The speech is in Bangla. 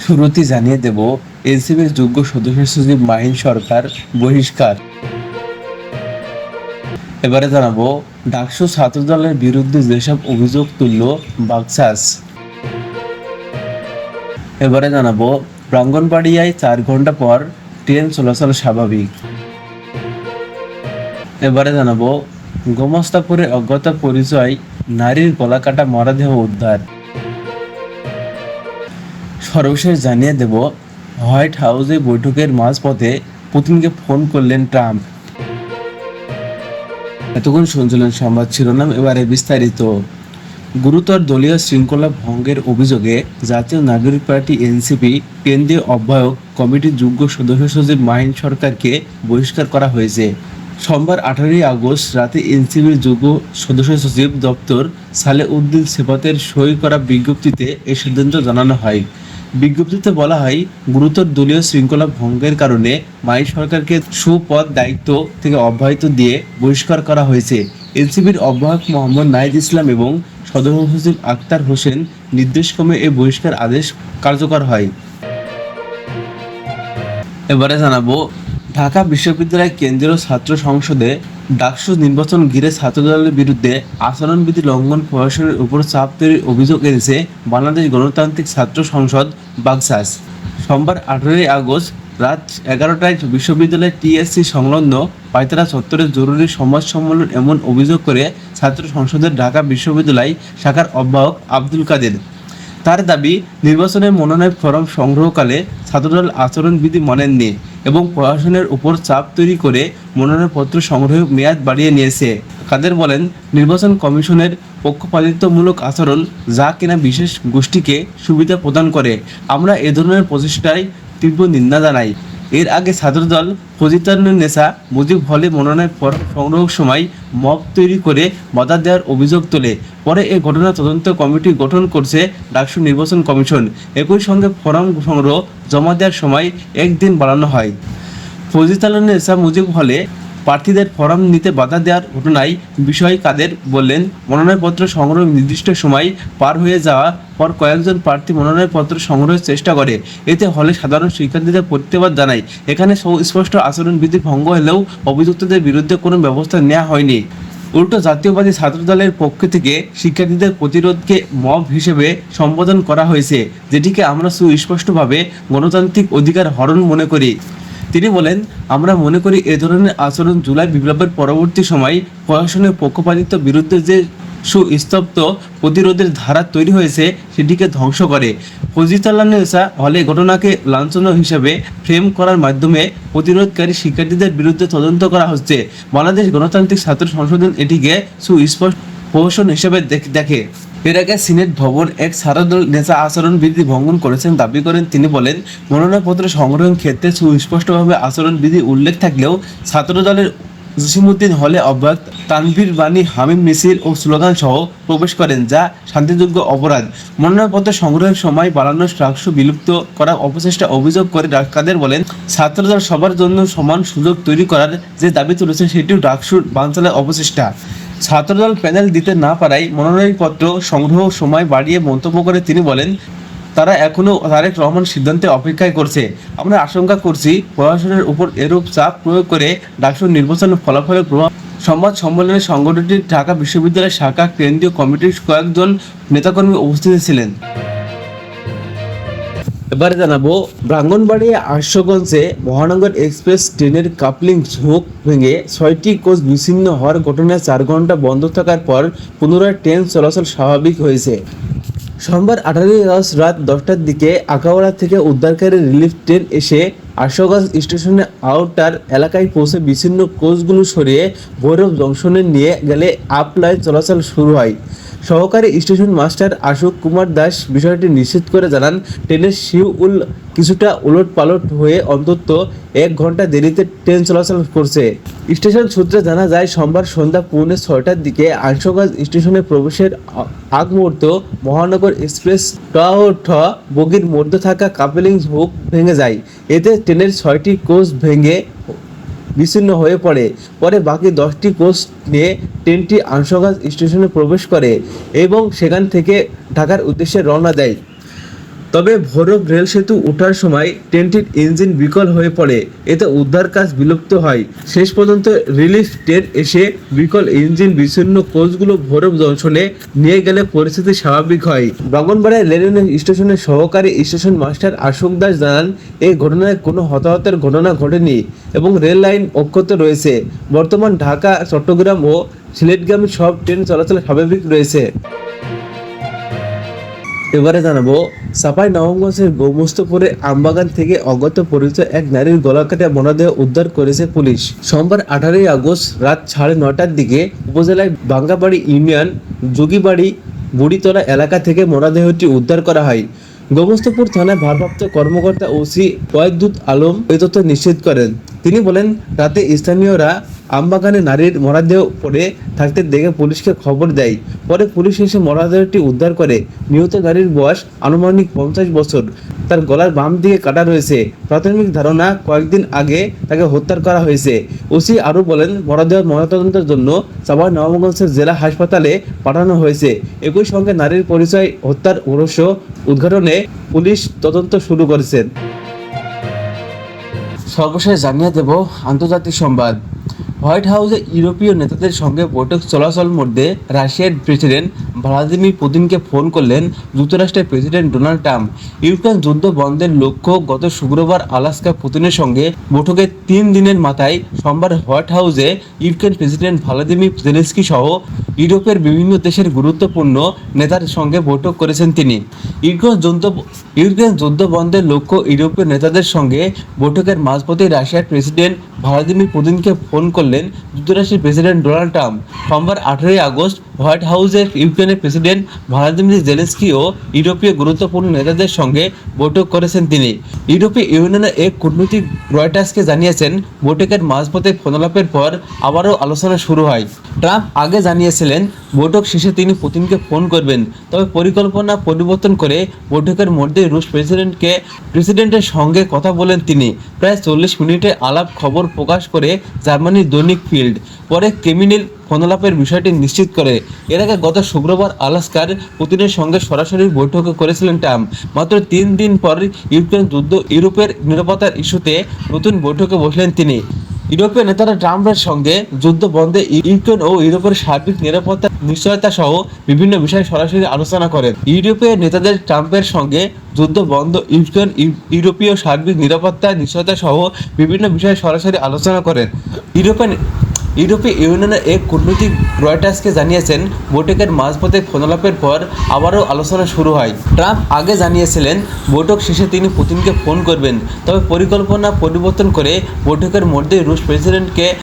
শুরুতেই জানিয়ে দেব, এনসিপির যোগ্য সদস্য সচিব মাহিন সরকার বহিষ্কার। এবারে জানাবো ডাকসু ছাত্রদলের বিরুদ্ধে যেসব অভিযোগ তুলল বাকসাস। এবারে জানাবো ব্রাহ্মণবাড়িয়ায় 4 ঘন্টা পর ট্রেন চলাচল স্বাভাবিক। এবারে জানাবো গোমস্তাপুরে অজ্ঞাত পরিচয় নারীর গলা কাটা মরদেহ উদ্ধার। সর্বশেষ জানিয়ে দেব, হোয়াইট হাউসে বৈঠকের মাঝপথে পুতিনকে ফোন করলেন ট্রাম্প। এতক্ষণ শুনছিলেন সংবাদ শিরোনাম, এবারে বিস্তারিত। গুরুতর দলীয় শৃঙ্খলা ভঙ্গের অভিযোগে জাতীয় নাগরিক পার্টি এনসিপি কেন্দ্রীয় আহ্বায়ক কমিটির যোগ্য সদস্য সচিব মাহিন সরকারকে বহিষ্কার করা হয়েছে। সোমবার 18 আগস্ট রাতে এনসিপির যোগ্য সদস্য সচিব দপ্তর সালেউদ্দিন সেফাতের সই করা বিজ্ঞপ্তিতে এই সিদ্ধান্ত জানানো হয়। বিজ্ঞপ্তিতে বলা হয়, গুরুতর দলীয় শৃঙ্খলা ভঙ্গের কারণে মাহিন সরকারকে সুপদ দায়িত্ব থেকে অব্যাহতি দিয়ে বহিষ্কার করা হয়েছে। এনসিপির আহ্বায়ক মোহাম্মদ নাহিদ ইসলাম এবং সদস্য সচিব আক্তার হোসেন নির্দেশক্রমে এই বহিষ্কার আদেশ কার্যকর হয়। এবারে জানাবো ঢাকা বিশ্ববিদ্যালয় কেন্দ্রীয় ছাত্র সংসদে ডাকসু নির্বাচন ঘিরে ছাত্রদলের বিরুদ্ধে আচরণবিধি লঙ্ঘন প্রশাসনের উপর চাপ তৈরির অভিযোগ এনেছে বাংলাদেশ গণতান্ত্রিক ছাত্র সংসদ বাকসাস। সোমবার 18 আগস্ট রাত 11টায় বিশ্ববিদ্যালয়ের টিএসসি সংলগ্ন পায়তারা চত্বরে জরুরি সংবাদ সম্মেলন এমন অভিযোগ করে ছাত্র সংসদের ঢাকা বিশ্ববিদ্যালয় শাখার আহ্বায়ক আব্দুল কাদের। তার দাবি, নির্বাচনের মনোনয়ন ফরম সংগ্রহকালে ছাত্রদল আচরণবিধি মানেননি এবং প্রশাসনের উপর চাপ তৈরি করে মনোনয়নপত্র সংগ্রহের মেয়াদ বাড়িয়ে নিয়েছে। কাদের বলেন, নির্বাচন কমিশনের পক্ষপাতিত্বমূলক আচরণ, যা কিনা বিশেষ গোষ্ঠীকে সুবিধা প্রদান করে। আমরা এ ধরনের প্রচেষ্টায় তীব্র নিন্দা জানাই। এর আগে ছাত্রদল ফজিলাতুন্নেসা মুজিব হলে মনোনয়ন ফরম সংগ্রহের সময় মব তৈরি করে বাধা দেওয়ার অভিযোগ তোলে। পরে এ ঘটনা তদন্ত কমিটি গঠন করছে ডাকসু নির্বাচন কমিশন। একই সঙ্গে ফরম সংগ্রহ জমা দেওয়ার সময় 1 দিন বাড়ানো হয়। ফজিলাতুন্নেসা মুজিব হলে প্রার্থীদের ফরম নিতে বাধা দেওয়ার ঘটনায় বিষয়ে কাদের বললেন, মনোনয়নপত্র সংগ্রহ নির্দিষ্ট সময় পার হয়ে যাওয়া পর কয়েকজন প্রার্থী মনোনয়নপত্র সংগ্রহের চেষ্টা করে। এতে হলে সাধারণ শিক্ষার্থীদের প্রতিবাদ জানায়। এখানে সুস্পষ্ট আচরণবিধি ভঙ্গ হলেও অভিযুক্তদের বিরুদ্ধে কোনো ব্যবস্থা নেওয়া হয়নি। উল্টো জাতীয়বাদী ছাত্রদলের পক্ষ থেকে শিক্ষার্থীদের প্রতিরোধকে মব হিসেবে সম্বোধন করা হয়েছে, যেটিকে আমরা সুস্পষ্টভাবে গণতান্ত্রিক অধিকার হরণ মনে করি। তিনি বলেন, আমরা মনে করি এ ধরনের আচরণ জুলাই বিপ্লবের পরবর্তী সময় প্রশাসনের পক্ষপাতিত্ব বিরুদ্ধে যে সুস্তব্ধ প্রতিরোধের ধারা তৈরি হয়েছে সেটিকে ধ্বংস করে। ফজিলাতুন্নেসা হলে ঘটনাকে লাঞ্ছনা হিসেবে ফ্রেম করার মাধ্যমে প্রতিরোধকারী শিক্ষার্থীদের বিরুদ্ধে তদন্ত করা হচ্ছে। বাংলাদেশ গণতান্ত্রিক ছাত্র সংসদ এটিকে সুস্পষ্ট প্রহসন হিসেবে দেখে। এর আগে সিনেট ভবন এক ছাত্রদল নেতা আচরণবিধি ভঙ্গন করেছেন দাবি করেন। তিনি বলেন, মনোনয়নপত্র সংগ্রহের ক্ষেত্রে সুস্পষ্টভাবে আচরণবিধি উল্লেখ থাকলেও ছাত্রদলের জসিমউদ্দিন হলে আহ্বায়ক তানভীর বানী হামিম মিছিল ও স্লোগান সহ প্রবেশ করেন, যা শান্তিযোগ্য অপরাধ। মনোনয়নপত্র সংগ্রহের সময় বাড়ানো ডাকসু বিলুপ্ত করার অপচেষ্টা অভিযোগ করে কাদের বলেন, ছাত্রদল সবার জন্য সমান সুযোগ তৈরি করার যে দাবি তুলেছেন সেটিও ডাকসুর বানচালের অপচেষ্টা। ছাত্রদল প্যানেল দিতে না পারায় মনোনয়নপত্র সংগ্রহ সময় বাড়িয়ে মন্তব্য করে তিনি বলেন, তারা এখনও তারেক রহমান সিদ্ধান্তে অপেক্ষায় করছে। আমরা আশঙ্কা করছি প্রশাসনের উপর এরূপ চাপ প্রয়োগ করে ডাকসু নির্বাচনের ফলাফলের প্রভাব। সংবাদ সম্মেলনে সংগঠনটির ঢাকা বিশ্ববিদ্যালয় শাখা কেন্দ্রীয় কমিটির কয়েকজন নেতাকর্মী উপস্থিত ছিলেন। এবারে জানাবো ব্রাহ্মণবাড়িয়া আশুগঞ্জে মহানগর এক্সপ্রেস ট্রেনের কাপলিং হুক ভেঙে 6টি কোচ বিচ্ছিন্ন হওয়ার ঘটনায় 4 ঘন্টা বন্ধ থাকার পর পুনরায় ট্রেন চলাচল স্বাভাবিক হয়েছে। সোমবার 18 আগস্ট রাত 10টার দিকে আখাউড়া থেকে উদ্ধারকারী রিলিফ ট্রেন এসে আশুগঞ্জ স্টেশনের আউটার এলাকায় পৌঁছে বিচ্ছিন্ন কোচগুলো সরিয়ে ভৈরব জংশনে নিয়ে গেলে আপ লাইন চলাচল শুরু হয়। সহকারী স্টেশন মাস্টার আশোক কুমার দাস বিষয়টি নিশ্চিত করে জানান, ট্রেনের শিউল কিছুটা উলটপালট হয়ে অন্তত 1 ঘন্টা দেরিতে ট্রেন চলাচল করছে। স্টেশন সূত্রে জানা যায়, সোমবার সন্ধ্যা 6:45টার দিকে আশুগঞ্জ স্টেশনে প্রবেশের আগ মুহূর্ত মহানগর এক্সপ্রেস ট বগির মধ্যে থাকা কাপলিং হুক ভেঙে যায়। এতে ট্রেনের 6টি কোচ ভেঙে বিচ্ছিন্ন হয়ে পড়ে। পরে বাকি 10টি কোচ নিয়ে ট্রেনটি আশুগঞ্জ স্টেশনে প্রবেশ করে এবং সেখান থেকে ঢাকার উদ্দেশ্যে রওনা দেয়। তবে ভৈরব রেল সেতু ওঠার সময় ট্রেনটির ইঞ্জিন বিকল হয়ে পড়ে, এতে উদ্ধার কাজ বিলুপ্ত হয়। শেষ পর্যন্ত রিলিফ ট্রেন এসে বিকল ইঞ্জিন বিচ্ছিন্ন কোচগুলো ভৈরব জংশনে নিয়ে গেলে পরিস্থিতি স্বাভাবিক হয়। ব্রাহ্মণবাড়িয়া রেলওয়ে স্টেশনের সহকারী স্টেশন মাস্টার অশোক দাস জানান, এই ঘটনায় কোনো হতাহতের ঘটনা ঘটেনি এবং রেল লাইন অক্ষত রয়েছে। বর্তমান ঢাকা, চট্টগ্রাম ও সিলেটগামী সব ট্রেন চলাচল স্বাভাবিক রয়েছে। এবারে জানাবো, চাঁপাই নবাবগঞ্জের গোমস্তপুরে আমবাগান থেকে অজ্ঞাত পরিচয় এক নারীর গলা কাটা মরদেহ উদ্ধার করেছে পুলিশ। সোমবার 18 আগস্ট রাত 9:30টার দিকে উপজেলায় বাঙ্গাবাড়ি ইউনিয়ন যোগীবাড়ি বুড়িতলা এলাকা থেকে মরদেহটি উদ্ধার করা হয়। গোমস্তপুর থানায় ভারপ্রাপ্ত কর্মকর্তা ওসি ওয়াহিদুল আলম এই তথ্য নিশ্চিত করেন। তিনি বলেন, রাতে স্থানীয়রা আমবাগানে নারীর মরদেহ পড়ে থাকতে দেখে পুলিশকে খবর দেয়। পরে পুলিশ এসে মরদেহটি উদ্ধার করে। নিহত নারীর বয়স আনুমানিক 50 বছর। তার গলার বাম দিকে কাটা রয়েছে। প্রাথমিক ধারণা, কয়েকদিন আগে তাকে হত্যা করা হয়েছে। ওসি আরও বলেন, মরদেহ ময়নাতদন্তের জন্য চাঁপাই নবাবগঞ্জের জেলা হাসপাতালে পাঠানো হয়েছে। একই সঙ্গে নারীর পরিচয় হত্যার রহস্য উদ্ঘাটনে পুলিশ তদন্ত শুরু করেছে। সর্বশেষ জানিয়ে দেব আন্তর্জাতিক সংবাদ। হোয়াইট হাউসে ইউরোপীয় নেতাদের সঙ্গে বৈঠক চলাচল মধ্যে রাশিয়ার প্রেসিডেন্ট ভ্লাদিমির পুতিনকে ফোন করলেন যুক্তরাষ্ট্রের প্রেসিডেন্ট ডোনাল্ড ট্রাম্প। ইউক্রেন যুদ্ধ বন্ধের লক্ষ্য গত শুক্রবার আলাস্কা পুতিনের সঙ্গে বৈঠকের 3 দিনের মাথায় সোমবার হোয়াইট হাউসে ইউক্রেন প্রেসিডেন্ট ভ্লাদিমির জেলেনস্কি সহ ইউরোপের বিভিন্ন দেশের গুরুত্বপূর্ণ নেতার সঙ্গে বৈঠক করেছেন তিনি। ইউক্রেন যুদ্ধ বন্ধের লক্ষ্য ইউরোপীয় নেতাদের সঙ্গে বৈঠকের মাঝপথে রাশিয়ার প্রেসিডেন্ট ভ্লাদিমির পুতিনকে ফোন করলেন যুক্তরাষ্ট্রের প্রেসিডেন্ট ডোনাল্ড ট্রাম্প। সোমবার 18 আগস্ট হোয়াইট হাউসে ইউক্রেনের প্রেসিডেন্ট ভ্লাদিমির জেলেনস্কি ও ইউরোপীয় গুরুত্বপূর্ণ নেতাদের সঙ্গে বৈঠক করেছেন তিনি। ইউরোপীয় ইউনিয়নের এক কূটনৈতিক রয়টার্সকে জানিয়েছেন, বৈঠকের মাঝপথে ফোনালাপের পর আবারও আলোচনা শুরু হয়। ট্রাম্প আগে জানিয়েছিলেন, বৈঠক শেষে তিনি পুতিনকে ফোন করবেন। তবে পরিকল্পনা পরিবর্তন করে বৈঠকের মধ্যে রুশ প্রেসিডেন্টের সঙ্গে কথা বলেন তিনি। প্রায় 40 মিনিটের আলাপ খবর প্রকাশ করে জার্মানির দৈনিক ফিল্ড। পরে ক্রেমলিন ফোনালাপের বিষয়টি নিশ্চিত করে। এর আগে গত শুক্রবার আলাস্কার পুতিনের সঙ্গে সরাসরি বৈঠক করেছিলেন ট্রাম্প। মাত্র 3 দিন পর ইউক্রেন যুদ্ধ ইউরোপের নিরাপত্তার ইস্যুতে নতুন বৈঠকে বসলেন তিনি। ইউরোপীয় নেতারা ট্রাম্পের সঙ্গে যুদ্ধ বন্ধে ইউক্রেন ও ইউরোপের সার্বিক নিরাপত্তার নিশ্চয়তা সহ বিভিন্ন বিষয়ে সরাসরি আলোচনা করেন। ইউরোপীয় নেতাদের ট্রাম্পের সঙ্গে যুদ্ধ বন্ধ, ইউক্রেন, ইউরোপীয় সার্বিক নিরাপত্তার নিশ্চয়তা সহ বিভিন্ন বিষয়ে সরাসরি আলোচনা করেন। ইউরোপীয় ইউনিয়নের এক কূটনৈতিক রয়টার্সকে জানিয়েছেন, বৈঠকের মাঝপথে ফোনালাপের পর আবারও আলোচনা শুরু হয়। ট্রাম্প আগে জানিয়েছিলেন, বৈঠক শেষে তিনি পুতিনকে ফোন করবেন। তবে পরিকল্পনা পরিবর্তন করে বৈঠকের মধ্যে রুশ প্রেসিডেন্টকে